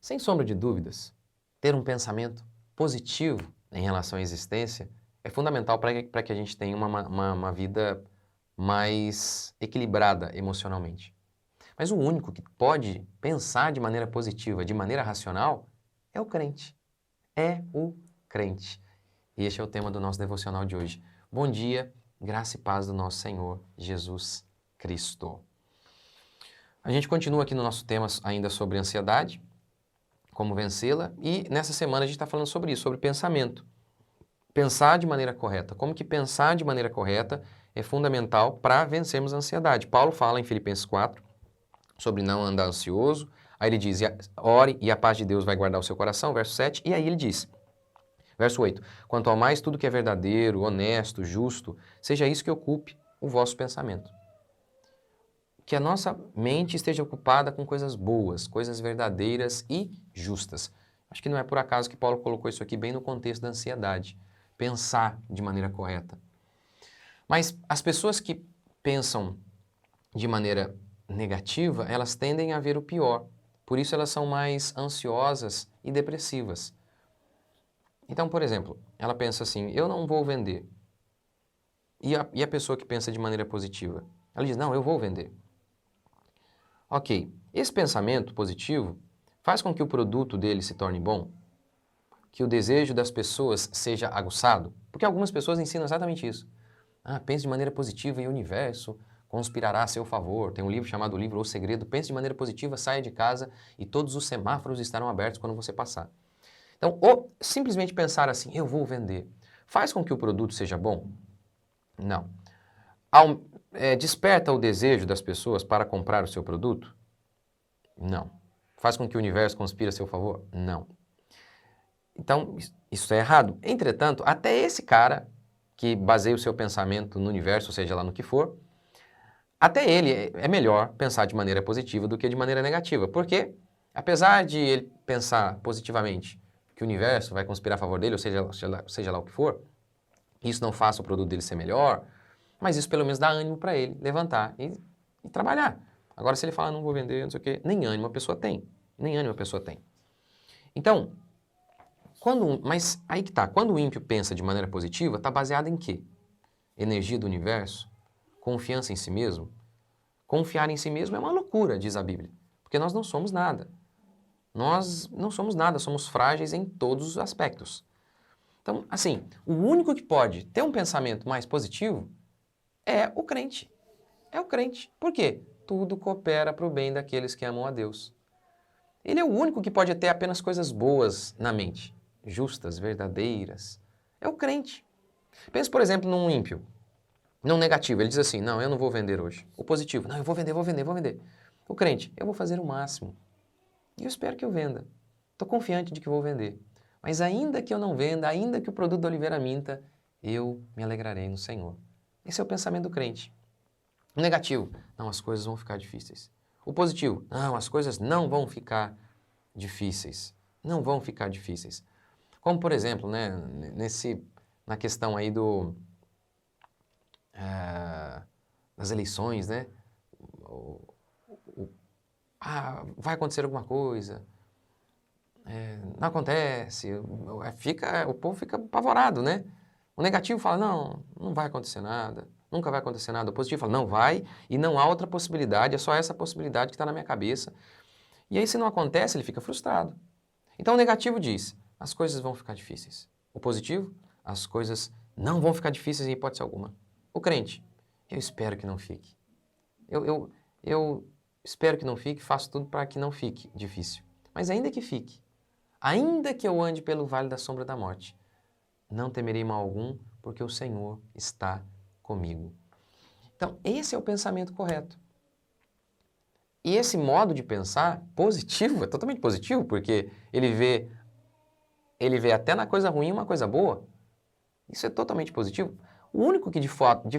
Sem sombra de dúvidas, ter um pensamento positivo em relação à existência é fundamental para que a gente tenha uma vida mais equilibrada emocionalmente. Mas o único que pode pensar de maneira positiva, de maneira racional, é o crente. É o crente. E este é o tema do nosso devocional de hoje. Bom dia, graça e paz do nosso Senhor Jesus Cristo. A gente continua aqui no nosso tema ainda sobre ansiedade, como vencê-la, e nessa semana a gente está falando sobre isso, sobre pensamento. Pensar de maneira correta. Como que pensar de maneira correta é fundamental para vencermos a ansiedade. Paulo fala em Filipenses 4 sobre não andar ansioso. Aí ele diz, ore e a paz de Deus vai guardar o seu coração, verso 7. E aí ele diz, verso 8, quanto ao mais tudo que é verdadeiro, honesto, justo, seja isso que ocupe o vosso pensamento. Que a nossa mente esteja ocupada com coisas boas, coisas verdadeiras e justas. Acho que não é por acaso que Paulo colocou isso aqui bem no contexto da ansiedade. Pensar de maneira correta. Mas as pessoas que pensam de maneira negativa, elas tendem a ver o pior. Por isso elas são mais ansiosas e depressivas. Então, por exemplo, ela pensa assim, eu não vou vender. E a pessoa que pensa de maneira positiva? Ela diz, não, eu vou vender. Ok, esse pensamento positivo faz com que o produto dele se torne bom? Que o desejo das pessoas seja aguçado? Porque algumas pessoas ensinam exatamente isso. Pense de maneira positiva e o universo conspirará a seu favor. Tem um livro chamado Livro O Segredo. Pense de maneira positiva, saia de casa e todos os semáforos estarão abertos quando você passar. Então, ou simplesmente pensar assim, eu vou vender, faz com que o produto seja bom? Não. Desperta o desejo das pessoas para comprar o seu produto? Não. Faz com que o universo conspire a seu favor? Não. Então, isso é errado. Entretanto, até esse cara que baseia o seu pensamento no universo, seja lá no que for, até ele é melhor pensar de maneira positiva do que de maneira negativa. Porque, apesar de ele pensar positivamente que o universo vai conspirar a favor dele, ou seja lá o que for, isso não faça o produto dele ser melhor, mas isso pelo menos dá ânimo para ele levantar e trabalhar. Agora, se ele falar, não vou vender, não sei o quê, nem ânimo a pessoa tem. Nem ânimo a pessoa tem. Então, mas aí que tá, quando o ímpio pensa de maneira positiva, está baseado em quê? Energia do universo? Confiança em si mesmo? Confiar em si mesmo é uma loucura, diz a Bíblia, porque nós não somos nada. Nós não somos nada, somos frágeis em todos os aspectos. Então, assim, o único que pode ter um pensamento mais positivo é o crente. É o crente. Por quê? Tudo coopera para o bem daqueles que amam a Deus. Ele é o único que pode ter apenas coisas boas na mente, justas, verdadeiras. É o crente. Pense, por exemplo, num ímpio, num negativo. Ele diz assim, não, eu não vou vender hoje. O positivo, não, eu vou vender, vou vender, vou vender. O crente, eu vou fazer o máximo. E eu espero que eu venda. Estou confiante de que vou vender. Mas ainda que eu não venda, ainda que o produto da oliveira minta, eu me alegrarei no Senhor. Esse é o pensamento do crente. O negativo, não, as coisas vão ficar difíceis. O positivo, não, as coisas não vão ficar difíceis. Não vão ficar difíceis. Como, por exemplo, né, na questão aí das eleições, né? Vai acontecer alguma coisa, não acontece, o povo fica apavorado, né? O negativo fala, não, não vai acontecer nada, nunca vai acontecer nada. O positivo fala, não vai, e não há outra possibilidade, é só essa possibilidade que está na minha cabeça. E aí, se não acontece, ele fica frustrado. Então, o negativo diz, as coisas vão ficar difíceis. O positivo, as coisas não vão ficar difíceis em hipótese alguma. O crente, eu espero que não fique. Eu espero que não fique, faço tudo para que não fique difícil. Mas ainda que fique, ainda que eu ande pelo vale da sombra da morte, não temerei mal algum, porque o Senhor está comigo. Então, esse é o pensamento correto. E esse modo de pensar positivo, é totalmente positivo, porque ele vê até na coisa ruim uma coisa boa. Isso é totalmente positivo. O único que de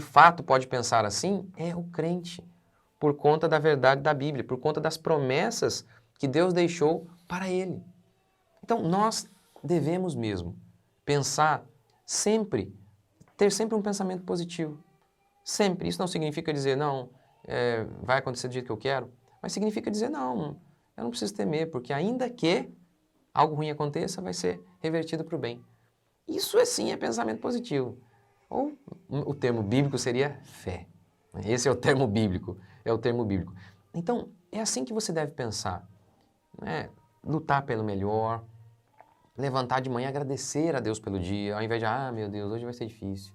fato pode pensar assim é o crente, por conta da verdade da Bíblia, por conta das promessas que Deus deixou para ele. Então, nós devemos mesmo pensar sempre, ter sempre um pensamento positivo. Sempre. Isso não significa dizer, não, vai acontecer do jeito que eu quero, mas significa dizer, não, eu não preciso temer, porque ainda que algo ruim aconteça, vai ser revertido para o bem. Isso sim é pensamento positivo. Ou o termo bíblico seria fé. Esse é o termo bíblico, é o termo bíblico. Então, é assim que você deve pensar, né? Lutar pelo melhor, levantar de manhã e agradecer a Deus pelo dia, ao invés de, meu Deus, hoje vai ser difícil.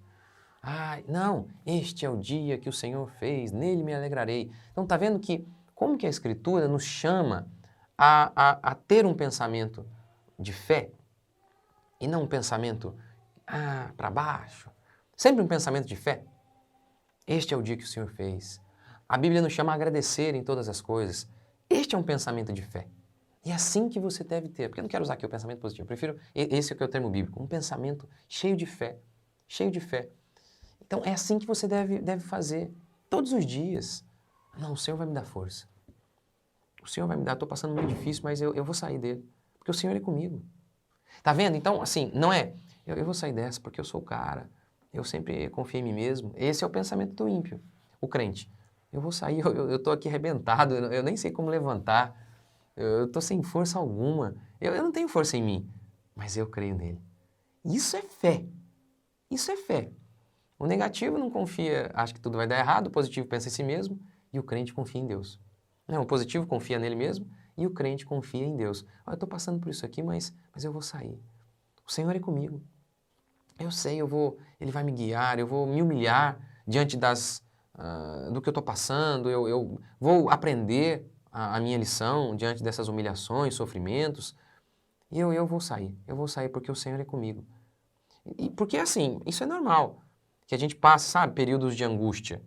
Não, este é o dia que o Senhor fez, nele me alegrarei. Então, tá vendo que como que a Escritura nos chama a ter um pensamento de fé e não um pensamento, para baixo. Sempre um pensamento de fé. Este é o dia que o Senhor fez. A Bíblia nos chama a agradecer em todas as coisas. Este é um pensamento de fé. E é assim que você deve ter, porque eu não quero usar aqui o pensamento positivo, eu prefiro, esse é o termo bíblico, um pensamento cheio de fé, cheio de fé. Então é assim que você deve fazer, todos os dias. Não, o Senhor vai me dar força. O Senhor vai me dar, estou passando muito difícil, mas eu vou sair dele, porque o Senhor é comigo. Tá vendo? Então, assim, não é, eu vou sair dessa porque eu sou o cara, eu sempre confio em mim mesmo. Esse é o pensamento do ímpio, o crente. Eu vou sair, eu estou aqui arrebentado, eu nem sei como levantar, eu estou sem força alguma, eu não tenho força em mim, mas eu creio nele. Isso é fé, isso é fé. O negativo não confia, acha que tudo vai dar errado, o positivo pensa em si mesmo e o crente confia em Deus. Não, o positivo confia nele mesmo e o crente confia em Deus. Eu estou passando por isso aqui, mas eu vou sair. O Senhor é comigo. Eu sei, Ele vai me guiar, eu vou me humilhar diante do que eu estou passando, eu vou aprender a minha lição diante dessas humilhações, sofrimentos, e eu vou sair porque o Senhor é comigo. E porque assim, isso é normal, que a gente passa, sabe, períodos de angústia.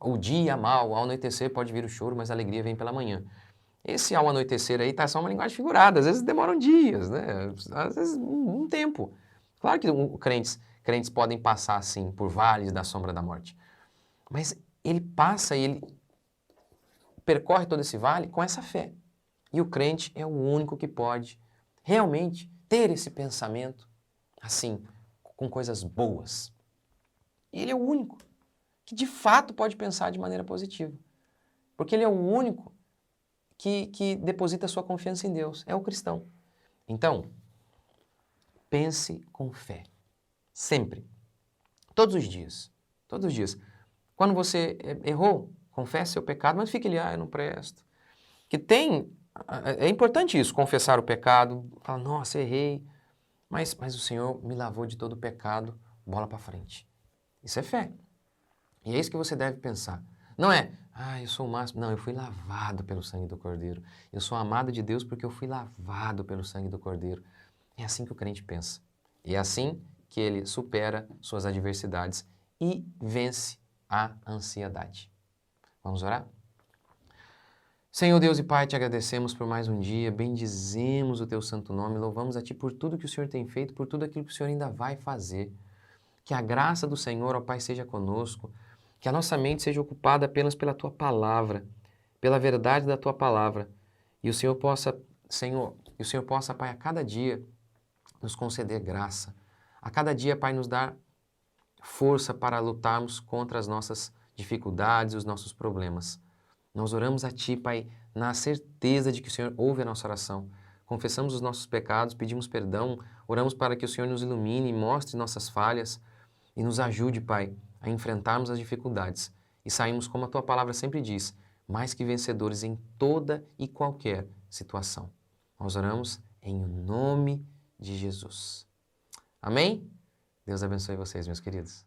O dia mal, ao anoitecer pode vir o choro, mas a alegria vem pela manhã. Esse ao anoitecer aí tá só uma linguagem figurada, às vezes demoram dias, né? Às vezes um tempo. Claro que crentes podem passar assim por vales da sombra da morte, mas ele passa e ele percorre todo esse vale com essa fé. E o crente é o único que pode realmente ter esse pensamento assim, com coisas boas. Ele é o único que de fato pode pensar de maneira positiva, porque ele é o único que deposita sua confiança em Deus, é o cristão. Então, pense com fé, sempre, todos os dias, todos os dias. Quando você errou, confesse seu pecado, mas fique ali, eu não presto. É importante isso, confessar o pecado, falar, nossa, errei, mas o Senhor me lavou de todo o pecado, bola para frente. Isso é fé. E é isso que você deve pensar. Não é, eu sou o máximo. Não, eu fui lavado pelo sangue do Cordeiro. Eu sou amado de Deus porque eu fui lavado pelo sangue do Cordeiro. É assim que o crente pensa. E é assim que ele supera suas adversidades e vence a ansiedade. Vamos orar? Senhor Deus e Pai, te agradecemos por mais um dia, bendizemos o teu santo nome, louvamos a ti por tudo que o Senhor tem feito, por tudo aquilo que o Senhor ainda vai fazer. Que a graça do Senhor, ó Pai, seja conosco, que a nossa mente seja ocupada apenas pela Tua Palavra, pela verdade da Tua Palavra, e o Senhor possa, Pai, a cada dia nos conceder graça, a cada dia, Pai, nos dar força para lutarmos contra as nossas dificuldades, os nossos problemas. Nós oramos a Ti, Pai, na certeza de que o Senhor ouve a nossa oração. Confessamos os nossos pecados, pedimos perdão, oramos para que o Senhor nos ilumine e mostre nossas falhas e nos ajude, Pai, a enfrentarmos as dificuldades e sairmos, como a Tua palavra sempre diz, mais que vencedores em toda e qualquer situação. Nós oramos em nome de Jesus. Amém? Deus abençoe vocês, meus queridos.